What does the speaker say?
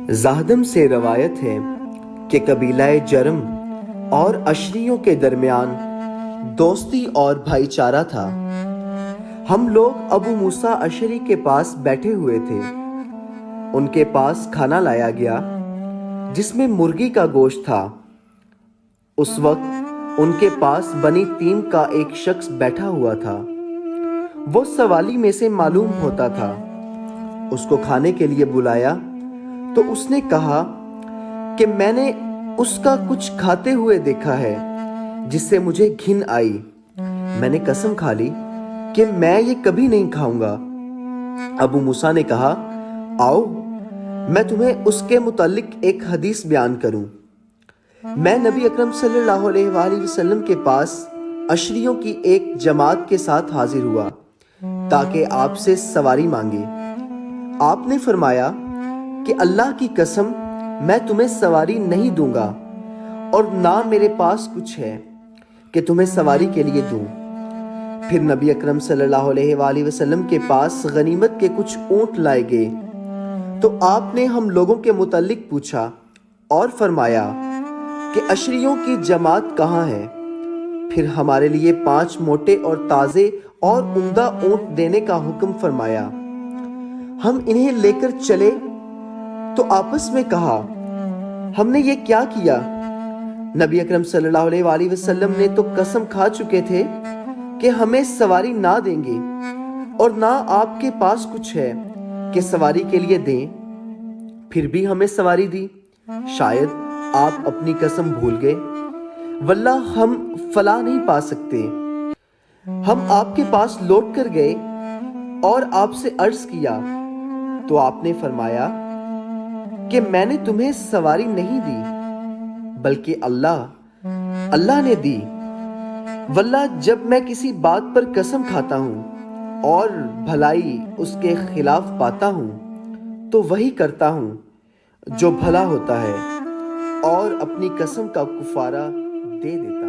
زاہدم سے روایت ہے کہ قبیلہ جرم اور اشریوں کے درمیان دوستی اور بھائی چارہ تھا۔ ہم لوگ ابو موسیٰ اشعری کے پاس بیٹھے ہوئے تھے۔ ان کے پاس کھانا لایا گیا جس میں مرغی کا گوشت تھا۔ اس وقت ان کے پاس بنی تیم کا ایک شخص بیٹھا ہوا تھا۔ وہ سوالی میں سے معلوم ہوتا تھا۔ اس کو کھانے کے لیے بلایا تو اس نے کہا کہ میں نے اس کا کچھ کھاتے ہوئے دیکھا ہے جس سے مجھے گھن آئی۔ میں نے قسم کھا لی کہ میں یہ کبھی نہیں کھاؤں گا۔ ابو موسیٰ نے کہا، آؤ میں تمہیں اس کے متعلق ایک حدیث بیان کروں۔ میں نبی اکرم صلی اللہ علیہ وآلہ وسلم کے پاس اشریوں کی ایک جماعت کے ساتھ حاضر ہوا تاکہ آپ سے سواری مانگے۔ آپ نے فرمایا کہ اللہ کی قسم میں تمہیں سواری نہیں دوں گا اور نہ میرے پاس کچھ ہے کہ تمہیں سواری کے لیے دوں۔ پھر نبی اکرم صلی اللہ علیہ وآلہ وسلم کے پاس غنیمت کے کچھ اونٹ لائے گئے تو آپ نے ہم لوگوں کے متعلق پوچھا اور فرمایا کہ اشریوں کی جماعت کہاں ہے؟ پھر ہمارے لیے 5 موٹے اور تازے اور عمدہ اونٹ دینے کا حکم فرمایا۔ ہم انہیں لے کر چلے تو آپس میں کہا، ہم نے یہ کیا کیا؟ نبی اکرم صلی اللہ علیہ وآلہ وسلم نے تو قسم کھا چکے تھے کہ ہمیں سواری نہ دیں گے اور نہ آپ کے پاس کچھ ہے کہ سواری کے لیے دیں، پھر بھی ہمیں سواری دی۔ شاید آپ اپنی قسم بھول گئے۔ واللہ ہم فلاں نہیں پا سکتے۔ ہم آپ کے پاس لوٹ کر گئے اور آپ سے عرض کیا تو آپ نے فرمایا کہ میں نے تمہیں سواری نہیں دی بلکہ اللہ نے دی۔ واللہ جب میں کسی بات پر قسم کھاتا ہوں اور بھلائی اس کے خلاف پاتا ہوں تو وہی کرتا ہوں جو بھلا ہوتا ہے اور اپنی قسم کا کفارہ دے دیتا ہوں۔